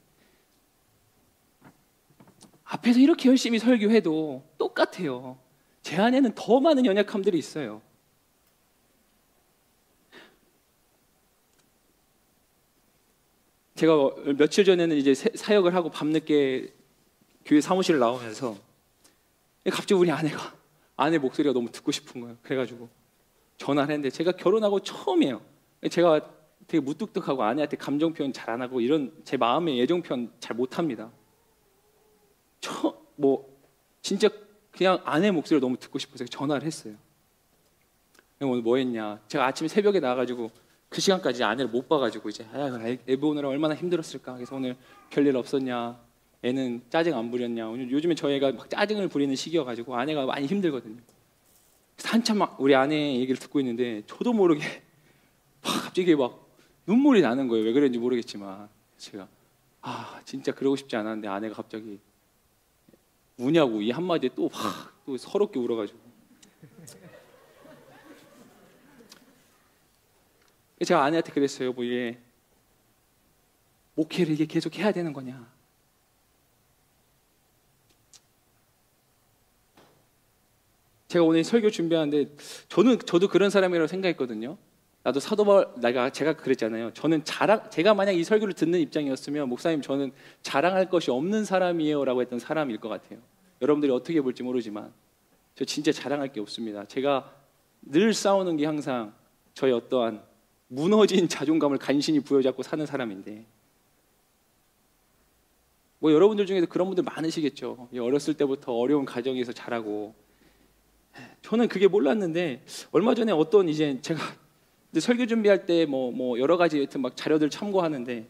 앞에서 이렇게 열심히 설교해도 똑같아요. 제 안에는 더 많은 연약함들이 있어요. 제가 며칠 전에는 이제 사역을 하고 밤늦게 교회 사무실을 나오면서 갑자기 우리 아내 목소리가 너무 듣고 싶은 거예요. 그래가지고 전화를 했는데 제가 결혼하고 처음이에요. 제가 되게 무뚝뚝하고 아내한테 감정 표현 잘 안 하고 이런 제 마음의 애정 표현 잘 못합니다. 진짜 그냥 아내 목소리를 너무 듣고 싶어서 전화를 했어요. 오늘 뭐 했냐? 제가 아침에 새벽에 나와가지고 그 시간까지 아내를 못 봐가지고 이제 애 보느라 얼마나 힘들었을까. 그래서 오늘 별일 없었냐? 애는 짜증 안 부렸냐? 요즘에 저희가 막 짜증을 부리는 시기여가지고 아내가 많이 힘들거든요. 그래서 한참 막 우리 아내 얘기를 듣고 있는데 저도 모르게 막 갑자기 막 눈물이 나는 거예요. 왜 그랬는지 모르겠지만 제가 진짜 그러고 싶지 않았는데 아내가 갑자기 우냐고 이 한마디에 또 서럽게 울어가지고 제가 아내한테 그랬어요. 얘 목회를 이게 계속 해야 되는 거냐? 제가 오늘 설교 준비하는데 저도 그런 사람이라고 생각했거든요. 나도 사도 바울 제가 그랬잖아요. 저는 제가 만약 이 설교를 듣는 입장이었으면 목사님 저는 자랑할 것이 없는 사람이에요라고 했던 사람일 것 같아요. 여러분들이 어떻게 볼지 모르지만 저 진짜 자랑할 게 없습니다. 제가 늘 싸우는 게 항상 저의 어떠한 무너진 자존감을 간신히 부여잡고 사는 사람인데 여러분들 중에도 그런 분들 많으시겠죠. 어렸을 때부터 어려운 가정에서 자라고 저는 그게 몰랐는데 얼마 전에 어떤 이제 제가 설교 준비할 때 여러 가지 하여튼 막 자료들 참고하는데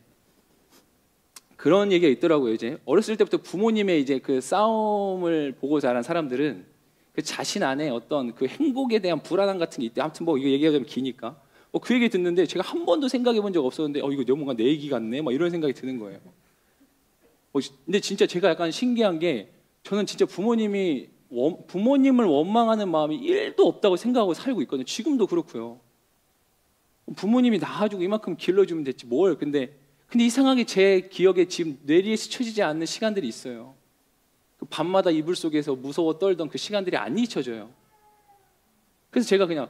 그런 얘기가 있더라고요. 이제 어렸을 때부터 부모님의 이제 그 싸움을 보고 자란 사람들은 그 자신 안에 어떤 그 행복에 대한 불안함 같은 게 있대. 아무튼 이거 얘기가 좀 기니까 그 얘기 듣는데 제가 한 번도 생각해 본 적 없었는데 이거 뭔가 내 얘기 같네 막 이런 생각이 드는 거예요. 근데 진짜 제가 약간 신기한 게 저는 진짜 부모님을 원망하는 마음이 1도 없다고 생각하고 살고 있거든요. 지금도 그렇고요. 부모님이 낳아주고 이만큼 길러주면 됐지 뭘. 근데 이상하게 제 기억에 지금 뇌리에 스쳐지지 않는 시간들이 있어요. 그 밤마다 이불 속에서 무서워 떨던 그 시간들이 안 잊혀져요. 그래서 제가 그냥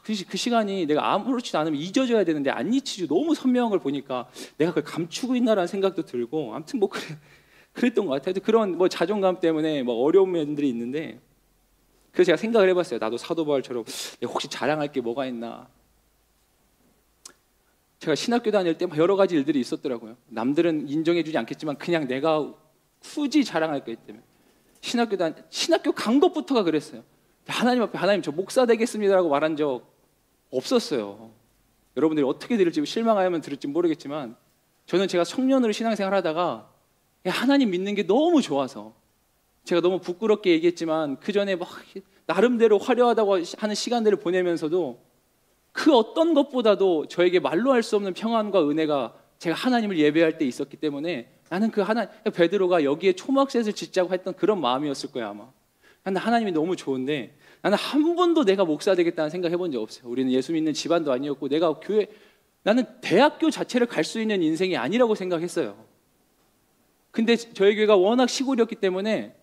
그 시간이 내가 아무렇지도 않으면 잊어져야 되는데 안 잊히죠. 너무 선명한 걸 보니까 내가 그걸 감추고 있나라는 생각도 들고 아무튼 그래. 그랬던 것 같아요. 그런 뭐 자존감 때문에 뭐 어려운 면들이 있는데, 그래서 제가 생각을 해봤어요. 나도 사도 바울처럼 내가 혹시 자랑할 게 뭐가 있나. 제가 신학교 다닐 때 여러 가지 일들이 있었더라고요. 남들은 인정해주지 않겠지만 그냥 내가 굳이 자랑할 거 있다면 신학교 간 것부터가 그랬어요. 하나님 앞에 하나님 저 목사 되겠습니다라고 말한 적 없었어요. 여러분들이 어떻게 들을지 실망하면 들을지 모르겠지만 저는 제가 청년으로 신앙생활 하다가 하나님 믿는 게 너무 좋아서, 제가 너무 부끄럽게 얘기했지만 그 전에 막 나름대로 화려하다고 하는 시간들을 보내면서도 그 어떤 것보다도 저에게 말로 할 수 없는 평안과 은혜가 제가 하나님을 예배할 때 있었기 때문에 나는 베드로가 여기에 초막셋을 짓자고 했던 그런 마음이었을 거야 아마. 나는 하나님이 너무 좋은데 나는 한 번도 내가 목사 되겠다는 생각 해본 적 없어요. 우리는 예수 믿는 집안도 아니었고 나는 대학교 자체를 갈 수 있는 인생이 아니라고 생각했어요. 근데 저희 교회가 워낙 시골이었기 때문에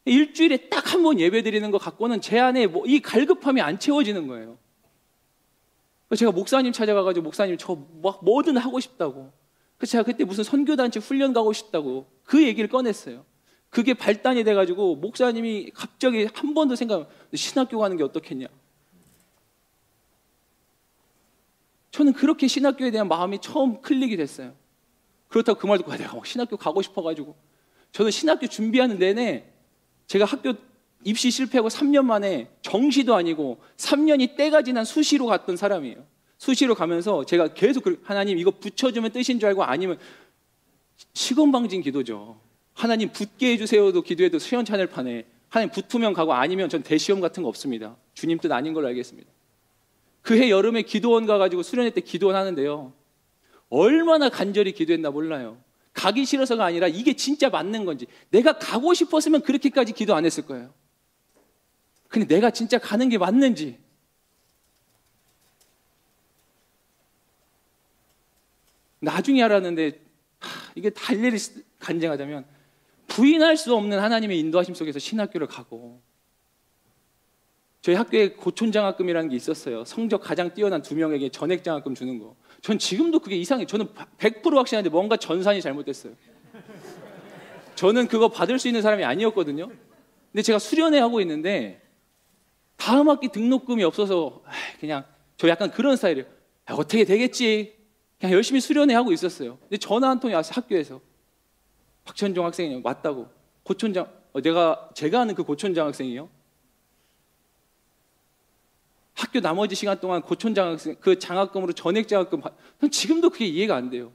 일주일에 딱 한 번 예배 드리는 거 갖고는 제 안에 이 갈급함이 안 채워지는 거예요. 제가 목사님 찾아가가지고 목사님 저 막 뭐든 하고 싶다고. 그래서 제가 그때 무슨 선교단체 훈련 가고 싶다고 그 얘기를 꺼냈어요. 그게 발단이 돼가지고 목사님이 갑자기 한 번 더 신학교 가는 게 어떻겠냐. 저는 그렇게 신학교에 대한 마음이 처음 클릭이 됐어요. 그렇다고 그 말 듣고 내가 신학교 가고 싶어가지고. 저는 신학교 준비하는 내내 제가 학교 입시 실패하고 3년 만에 정시도 아니고 3년이 때가 지난 수시로 갔던 사람이에요. 수시로 가면서 제가 계속 하나님 이거 붙여주면 뜻인 줄 알고, 아니면 시건방진 기도죠. 하나님 붙게 해주세요도 기도해도 시원찮을 판에 하나님 붙으면 가고 아니면 전 대시험 같은 거 없습니다. 주님 뜻 아닌 걸로 알겠습니다. 그해 여름에 기도원 가가지고 수련회 때 기도원 하는데요, 얼마나 간절히 기도했나 몰라요. 가기 싫어서가 아니라 이게 진짜 맞는 건지, 내가 가고 싶었으면 그렇게까지 기도 안 했을 거예요. 근데 내가 진짜 가는 게 맞는지. 나중에 알았는데 이게 다 일일이 간증하자면 부인할 수 없는 하나님의 인도하심 속에서 신학교를 가고, 저희 학교에 고촌장학금이라는 게 있었어요. 성적 가장 뛰어난 2명에게 전액장학금 주는 거. 전 지금도 그게 이상해요. 저는 100% 확신하는데 뭔가 전산이 잘못됐어요. 저는 그거 받을 수 있는 사람이 아니었거든요. 근데 제가 수련회 하고 있는데 다음 학기 등록금이 없어서 그냥 저 약간 그런 스타일이에요. 어떻게 되겠지. 그냥 열심히 수련회 하고 있었어요. 근데 전화 한 통이 왔어요. 학교에서. 박천종 학생이 왔다고. 고촌장, 제가 아는 그 고촌장 학생이요. 학교 나머지 시간 동안 고촌장학생 그 장학금으로 전액장학금 난 지금도 그게 이해가 안 돼요.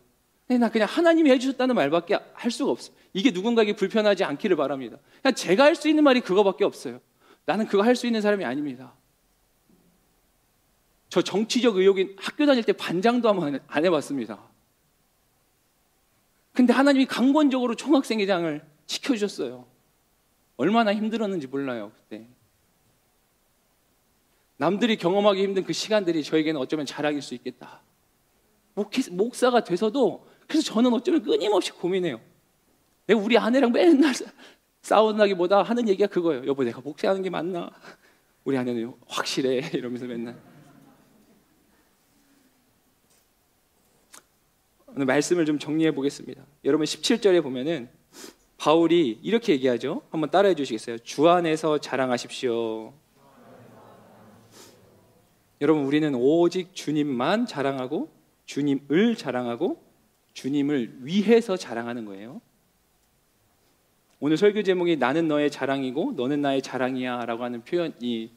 나 그냥 하나님이 해주셨다는 말밖에 할 수가 없어요. 이게 누군가에게 불편하지 않기를 바랍니다. 그냥 제가 할 수 있는 말이 그거밖에 없어요. 나는 그거 할 수 있는 사람이 아닙니다. 저 정치적 의욕이 학교 다닐 때 반장도 한번 안 해봤습니다. 근데 하나님이 강권적으로 총학생회장을 시켜주셨어요. 얼마나 힘들었는지 몰라요 그때. 남들이 경험하기 힘든 그 시간들이 저에게는 어쩌면 자랑일 수 있겠다. 목사가 돼서도 그래서 저는 어쩌면 끊임없이 고민해요. 내가 우리 아내랑 맨날 싸운다기보다 하는 얘기가 그거예요. 여보 내가 목사하는 게 맞나? 우리 아내는 확실해 이러면서 맨날. 오늘 말씀을 좀 정리해 보겠습니다. 여러분 17절에 보면은 바울이 이렇게 얘기하죠. 한번 따라해 주시겠어요? 주 안에서 자랑하십시오. 여러분 우리는 오직 주님만 자랑하고 주님을 자랑하고 주님을 위해서 자랑하는 거예요. 오늘 설교 제목이 나는 너의 자랑이고 너는 나의 자랑이야 라고 하는 표현이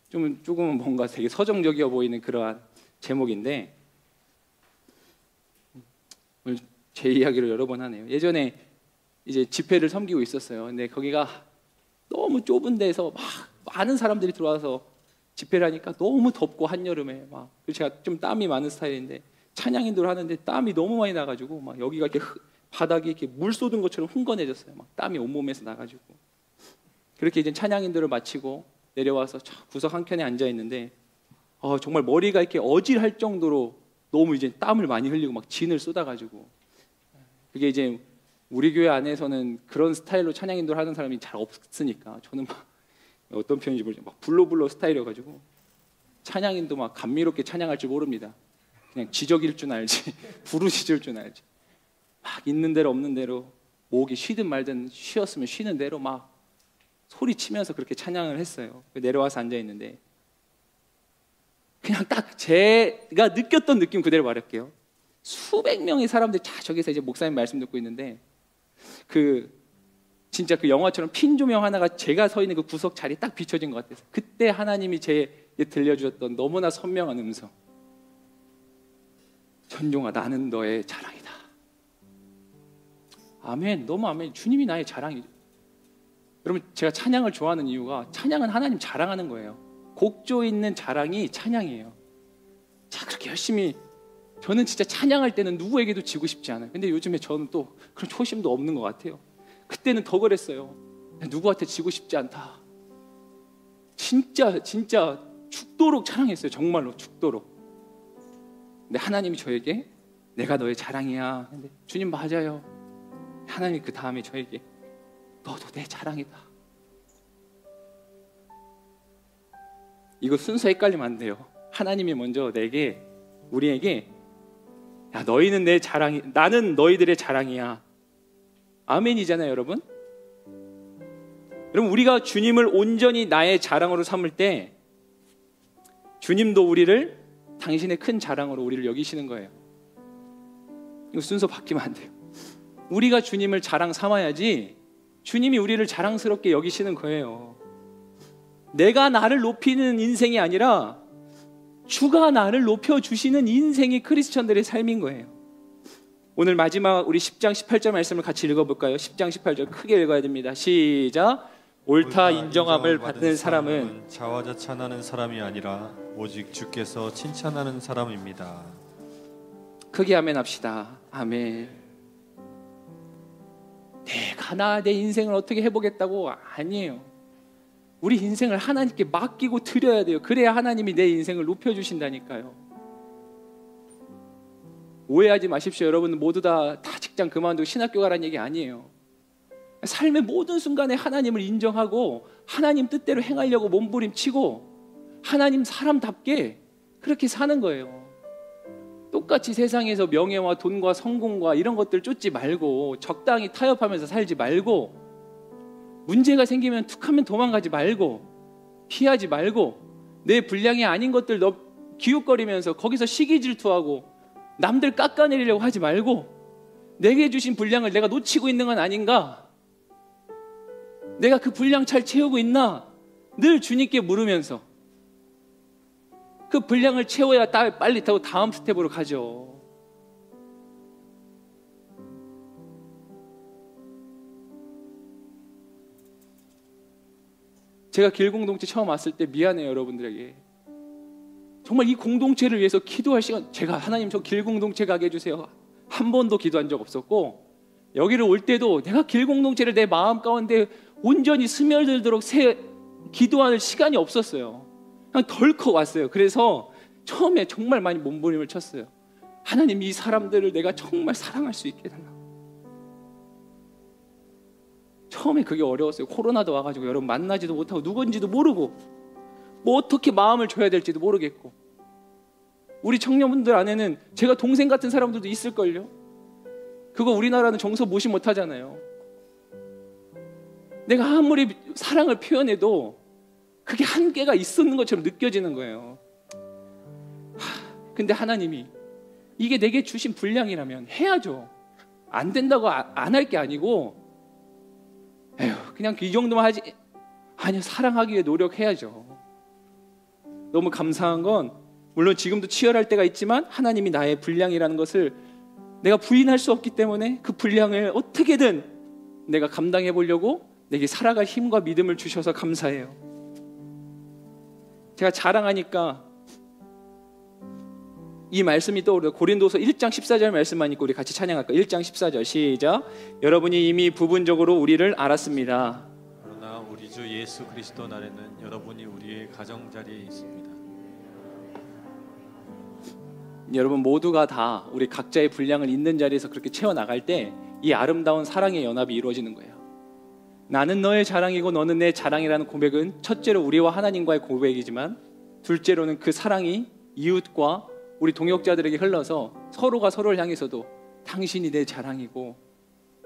조금은 뭔가 되게 서정적이어 보이는 그러한 제목인데, 오늘 제 이야기를 여러 번 하네요. 예전에 이제 집회를 섬기고 있었어요. 근데 거기가 너무 좁은 데서 막 많은 사람들이 들어와서 집회를 하니까 너무 덥고 한여름에 막 제가 좀 땀이 많은 스타일인데 찬양 인도를 하는데 땀이 너무 많이 나가지고 막 여기가 이렇게 바닥이 이렇게 물 쏟은 것처럼 흥건해졌어요. 막 땀이 온몸에서 나가지고. 그렇게 이제 찬양 인도를 마치고 내려와서 구석 한 켠에 앉아 있는데 정말 머리가 이렇게 어질할 정도로 너무 이제 땀을 많이 흘리고 막 진을 쏟아가지고, 그게 이제 우리 교회 안에서는 그런 스타일로 찬양 인도를 하는 사람이 잘 없으니까 저는 막 어떤 표현인지 모르죠. 막 불러불러 스타일이어가지고 찬양인도 막 감미롭게 찬양할 줄 모릅니다. 그냥 지적일 줄 알지 부르짖을 줄 알지 막 있는 대로 없는 대로 목이 쉬든 말든 쉬었으면 쉬는 대로 막 소리치면서 그렇게 찬양을 했어요. 내려와서 앉아있는데 그냥 딱 제가 느꼈던 느낌 그대로 말할게요. 수백 명의 사람들이 다 저기서 이제 목사님 말씀 듣고 있는데 진짜 그 영화처럼 핀 조명 하나가 제가 서 있는 그 구석 자리에 딱 비춰진 것 같아서 그때 하나님이 제게 들려주셨던 너무나 선명한 음성. 전종아, 나는 너의 자랑이다. 아멘. 너무 아멘. 주님이 나의 자랑이죠. 여러분, 제가 찬양을 좋아하는 이유가 찬양은 하나님 자랑하는 거예요. 곡조 있는 자랑이 찬양이에요. 자, 그렇게 열심히 저는 진짜 찬양할 때는 누구에게도 지고 싶지 않아요. 근데 요즘에 저는 또 그런 초심도 없는 것 같아요. 그때는 더 그랬어요. 누구한테 지고 싶지 않다. 진짜 죽도록 찬양했어요. 정말로 죽도록. 근데 하나님이 저에게 내가 너의 자랑이야. 근데 주님 맞아요. 하나님이 그 다음에 저에게 너도 내 자랑이다. 이거 순서 헷갈리면 안 돼요. 하나님이 먼저 우리에게 야, 너희는 내 자랑이, 나는 너희들의 자랑이야. 아멘이잖아요, 여러분. 여러분, 우리가 주님을 온전히 나의 자랑으로 삼을 때 주님도 우리를 당신의 큰 자랑으로 우리를 여기시는 거예요. 이거 순서 바뀌면 안 돼요. 우리가 주님을 자랑 삼아야지 주님이 우리를 자랑스럽게 여기시는 거예요. 내가 나를 높이는 인생이 아니라 주가 나를 높여주시는 인생이 크리스천들의 삶인 거예요. 오늘 마지막 우리 10장 18절 말씀을 같이 읽어볼까요? 10장 18절 크게 읽어야 됩니다. 시작. 옳다 인정함을 받는 사람은 자화자찬하는 사람이 아니라 오직 주께서 칭찬하는 사람입니다. 크게 아멘 합시다. 아멘. 내가 내 인생을 어떻게 해보겠다고 아니에요. 우리 인생을 하나님께 맡기고 드려야 돼요. 그래야 하나님이 내 인생을 높여주신다니까요. 오해하지 마십시오. 여러분 모두 다 직장 그만두고 신학교 가라는 얘기 아니에요. 삶의 모든 순간에 하나님을 인정하고 하나님 뜻대로 행하려고 몸부림치고 하나님 사람답게 그렇게 사는 거예요. 똑같이 세상에서 명예와 돈과 성공과 이런 것들 쫓지 말고 적당히 타협하면서 살지 말고 문제가 생기면 툭하면 도망가지 말고 피하지 말고 내 분량이 아닌 것들 기웃거리면서 거기서 시기 질투하고 남들 깎아내리려고 하지 말고 내게 주신 분량을 내가 놓치고 있는 건 아닌가? 내가 그 분량 잘 채우고 있나? 늘 주님께 물으면서 그 분량을 채워야 빨리 타고 다음 스텝으로 가죠. 제가 길공동체 처음 왔을 때 미안해요, 여러분들에게. 정말 이 공동체를 위해서 기도할 시간, 제가 하나님 저 길공동체 가게 해주세요. 한 번도 기도한 적 없었고 여기를 올 때도 내가 길공동체를 내 마음 가운데 온전히 스며들도록 기도할 시간이 없었어요. 그냥 덜컥 왔어요. 그래서 처음에 정말 많이 몸부림을 쳤어요. 하나님 이 사람들을 내가 정말 사랑할 수 있게 해달라고. 처음에 그게 어려웠어요. 코로나도 와가지고 여러분 만나지도 못하고 누군지도 모르고 뭐 어떻게 마음을 줘야 될지도 모르겠고 우리 청년분들 안에는 제가 동생 같은 사람들도 있을걸요. 그거 우리나라는 정서 무시 못하잖아요. 내가 아무리 사랑을 표현해도 그게 한계가 있었는 것처럼 느껴지는 거예요. 근데 하나님이 이게 내게 주신 분량이라면 해야죠. 안 된다고 안 할 게 아니고 에휴 그냥 이 정도만 하지. 아니요, 사랑하기 위해 노력해야죠. 너무 감사한 건 물론 지금도 치열할 때가 있지만 하나님이 나의 분량이라는 것을 내가 부인할 수 없기 때문에 그 분량을 어떻게든 내가 감당해 보려고 내게 살아갈 힘과 믿음을 주셔서 감사해요. 제가 자랑하니까 이 말씀이 떠오르요. 고린도서 1장 14절 말씀만 읽고 우리 같이 찬양할까요? 1장 14절 시작. 여러분이 이미 부분적으로 우리를 알았습니다. 그러나 우리 주 예수 그리스도 날에는 여러분이 우리의 가정자리에 있습니다. 여러분 모두가 다 우리 각자의 분량을 있는 자리에서 그렇게 채워나갈 때 이 아름다운 사랑의 연합이 이루어지는 거예요. 나는 너의 자랑이고 너는 내 자랑이라는 고백은 첫째로 우리와 하나님과의 고백이지만 둘째로는 그 사랑이 이웃과 우리 동역자들에게 흘러서 서로가 서로를 향해서도 당신이 내 자랑이고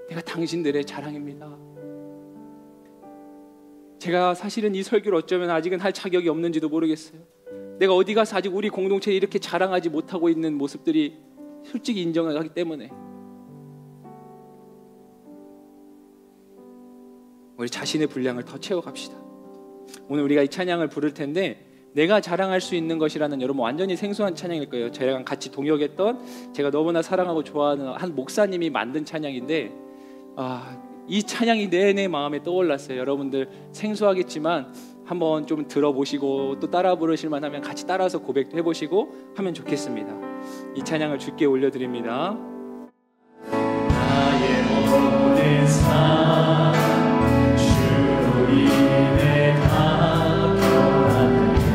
내가 당신들의 자랑입니다. 제가 사실은 이 설교를 어쩌면 아직은 할 자격이 없는지도 모르겠어요. 내가 어디 가서 아직 우리 공동체에 이렇게 자랑하지 못하고 있는 모습들이 솔직히 인정하기 때문에 우리 자신의 분량을 더 채워갑시다. 오늘 우리가 이 찬양을 부를 텐데 내가 자랑할 수 있는 것이라는 여러분 완전히 생소한 찬양일 거예요. 저랑 같이 동역했던 제가 너무나 사랑하고 좋아하는 한 목사님이 만든 찬양인데 이 찬양이 내 마음에 떠올랐어요. 여러분들 생소하겠지만 한번 좀 들어보시고 또 따라 부르실 만하면 같이 따라서 고백도 해보시고 하면 좋겠습니다. 이 찬양을 주께 올려드립니다. 나의 모든 삶 주로 인해 다 변하네.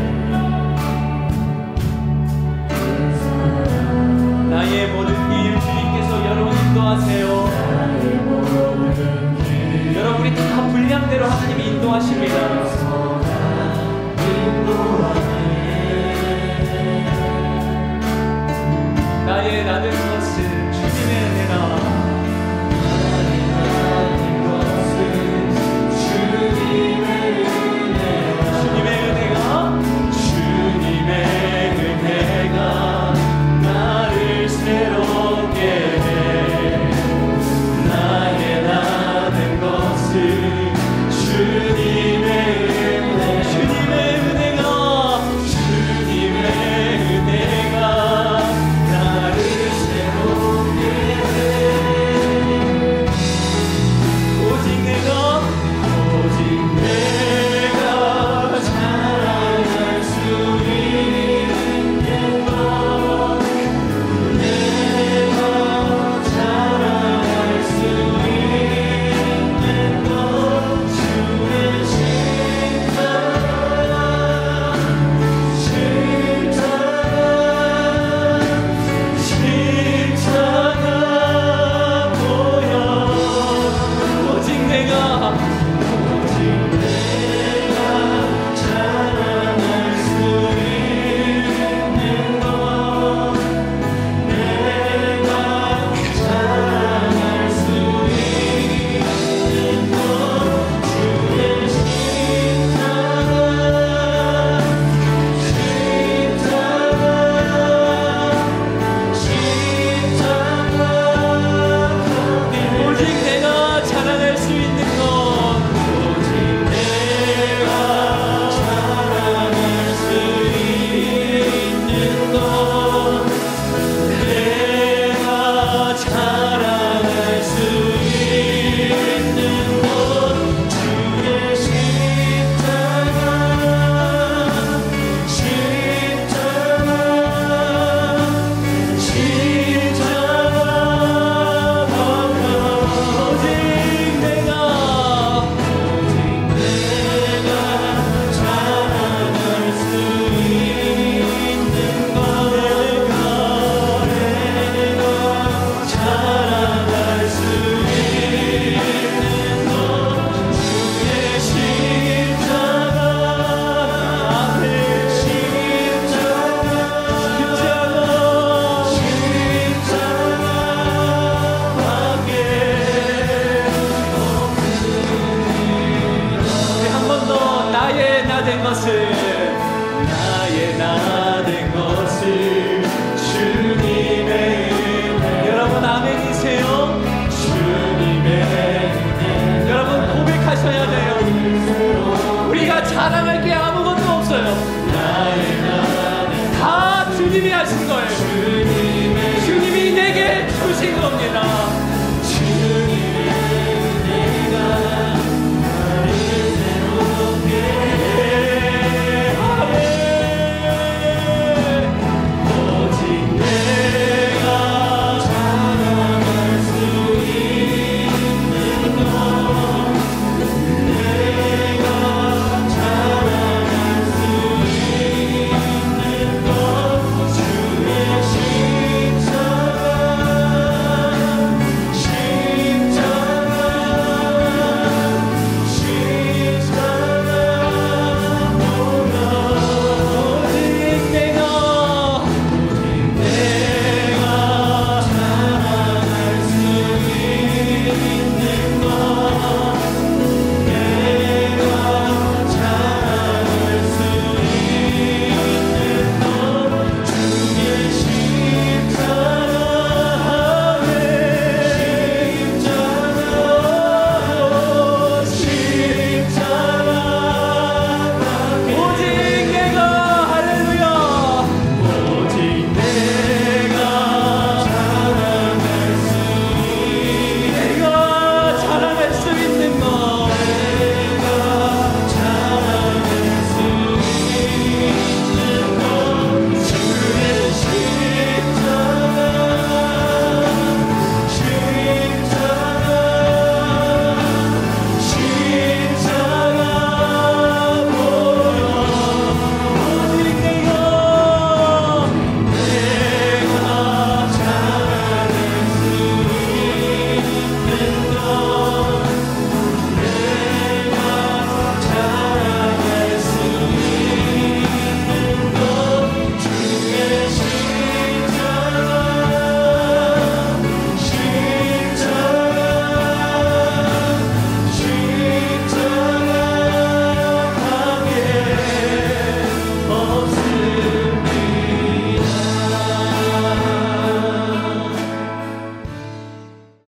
나의 모든 길 주님께서 여러분 인도하세요. 여러분이 다 분량대로 하나님이 인도하십니다. 나의 나들